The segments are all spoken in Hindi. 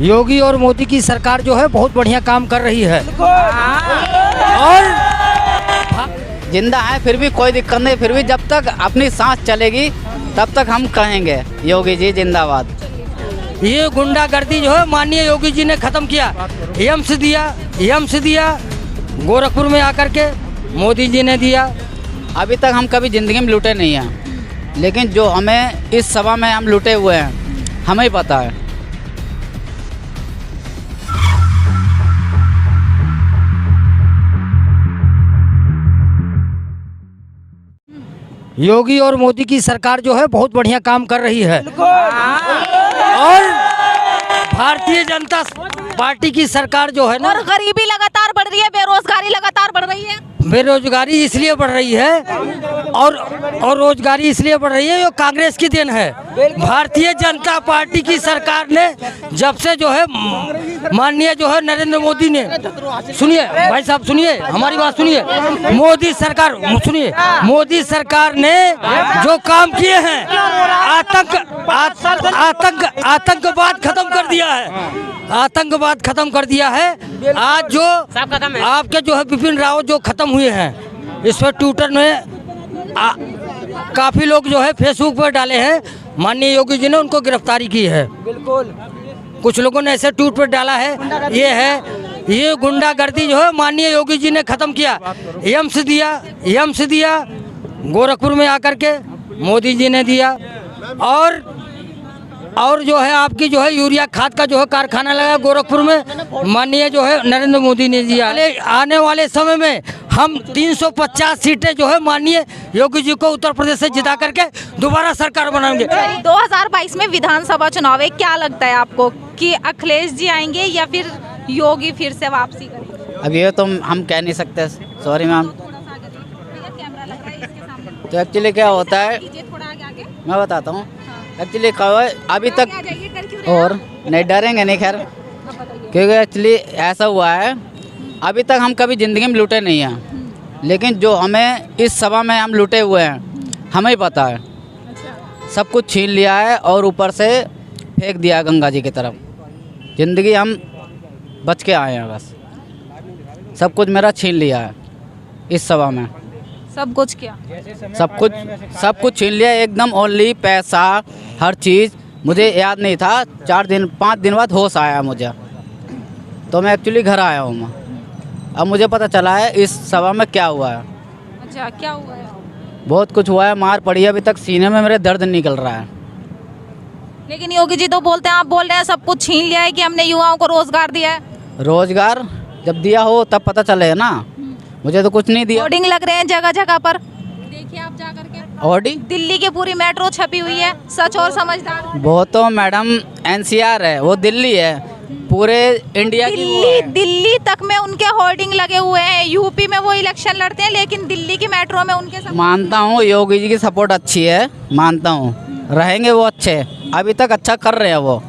योगी और मोदी की सरकार जो है बहुत बढ़िया काम कर रही है और जिंदा है फिर भी कोई दिक्कत नहीं, फिर भी जब तक अपनी सांस चलेगी तब तक हम कहेंगे योगी जी जिंदाबाद। ये गुंडागर्दी जो है माननीय योगी जी ने खत्म किया। एम्स दिया गोरखपुर में आकर के मोदी जी ने दिया। अभी तक हम कभी ज़िंदगी में लूटे नहीं हैं, लेकिन जो हमें इस सभा में हम लूटे हुए हैं हमें ही पता है। योगी और मोदी की सरकार जो है बहुत बढ़िया काम कर रही है और भारतीय जनता पार्टी की सरकार जो है ना, और गरीबी लगातार बढ़ रही है, बेरोजगारी लगातार बढ़ रही है। बेरोजगारी इसलिए बढ़ रही है और रोजगारी इसलिए बढ़ रही है, ये कांग्रेस की देन है। भारतीय जनता पार्टी की सरकार ने जब से जो है माननीय जो है नरेंद्र मोदी ने, सुनिए भाई साहब सुनिए हमारी बात सुनिए, मोदी सरकार ने जो काम किए हैं, आतंकवाद खत्म कर दिया है। आज जो आपके जो है विपिन रावत जो खत्म हुए हैं, इस पर ट्विटर में काफी लोग जो है फेसबुक पर डाले हैं, माननीय योगी जी ने उनको गिरफ्तारी की है। बिल्कुल कुछ लोगों ने ऐसे ट्वीट पर डाला है। ये गुंडागर्दी जो है माननीय योगी जी ने खत्म किया। एम्स दिया गोरखपुर में आकर के मोदी जी ने दिया और जो है आपकी जो है यूरिया खाद का जो है कारखाना लगा गोरखपुर में, माननीय जो है नरेंद्र मोदी ने दिया। आने वाले समय में हम 350 सीटें जो है माननीय योगी जी को उत्तर प्रदेश से जिता करके दोबारा सरकार बनाएंगे। 2022 में विधानसभा चुनाव है, क्या लगता है आपको कि अखिलेश जी आएंगे या फिर योगी फिर से वापसी करेंगे? अब ये तो हम कह नहीं सकते, सॉरी मैम। तो एक्चुअली क्या होता है मैं बताता हूँ। एक्चुअली अभी तक और नहीं डरेंगे नहीं, खैर क्योंकि एक्चुअली ऐसा हुआ है, अभी तक हम कभी ज़िंदगी में लूटे नहीं हैं, लेकिन जो हमें इस सभा में हम लूटे हुए हैं हमें ही पता है। सब कुछ छीन लिया है और ऊपर से फेंक दिया गंगा जी की तरफ। ज़िंदगी हम बच के आए हैं, बस सब कुछ मेरा छीन लिया है इस सभा में। सब कुछ क्या? सब कुछ छीन लिया एकदम। ओनली पैसा, हर चीज़ मुझे याद नहीं था। 5 दिन बाद होश आया मुझे, तो मैं एक्चुअली घर आया हूँ मैं। अब मुझे पता चला है इस सभा में क्या हुआ है। अच्छा, क्या हुआ है? बहुत कुछ हुआ है, मार पड़ी है। अभी तक सीने में मेरे दर्द निकल रहा है। लेकिन योगी जी तो बोलते हैं, आप बोल रहे हैं सब कुछ छीन लिया है कि हमने युवाओं को रोजगार दिया है। रोजगार जब दिया हो तब पता चले ना, मुझे तो कुछ नहीं दिया। होर्डिंग लग रहे हैं जगह जगह पर, देखिए आप जा करके। होर्डिंग दिल्ली की पूरी मेट्रो छपी हुई है, सच और समझदार। वो तो मैडम एनसीआर है, वो दिल्ली है, पूरे इंडिया की वो है। दिल्ली तक में उनके होर्डिंग लगे हुए हैं। यूपी में वो इलेक्शन लड़ते हैं, लेकिन दिल्ली की मेट्रो में उनके मानता हूँ योगी जी की सपोर्ट अच्छी है, मानता हूँ रहेंगे वो अच्छे, अभी तक अच्छा कर रहे हैं वो,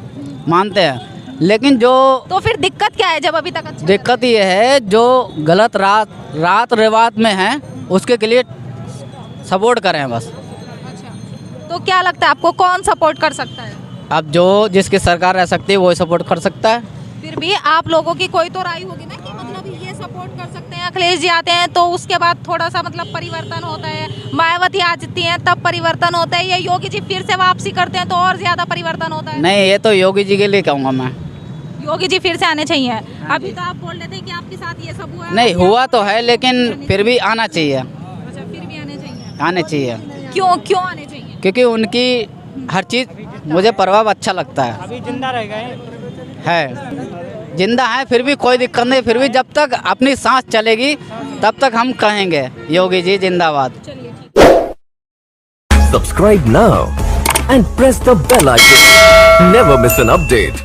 मानते हैं। लेकिन जो तो फिर दिक्कत क्या है जब अभी तक अच्छा? दिक्कत ये है जो गलत रात रिवाज में है उसके लिए सपोर्ट करें बस। अच्छा, तो क्या लगता है आपको कौन सपोर्ट कर सकता है? अब जो जिसकी सरकार रह सकती है वो सपोर्ट कर सकता है। फिर भी आप लोगों की कोई तो राय होगी ना कि मतलब ये सपोर्ट कर सकते हैं, अखिलेश जी आते हैं तो उसके बाद थोड़ा सा मतलब परिवर्तन होता है, मायावती आ जाती हैं तब परिवर्तन होता है, या योगी जी फिर से वापसी करते हैं तो और ज्यादा परिवर्तन होता है? नहीं, ये तो योगी जी के लिए कहूँगा मैं, योगी जी फिर से आने चाहिए। अभी तो आप बोल रहे थे कि आपके साथ ये सब हुआ है। नहीं हुआ तो है, लेकिन फिर भी आना चाहिए। अच्छा, फिर भी आने चाहिए। क्यों आने चाहिए? क्योंकि उनकी हर चीज़ मुझे प्रभाव अच्छा लगता है। अभी जिंदा रह गए है, जिंदा है फिर भी कोई दिक्कत नहीं, फिर भी जब तक अपनी सांस चलेगी तब तक हम कहेंगे योगी जी जिंदाबाद। Subscribe now and press the bell icon. Never miss an update.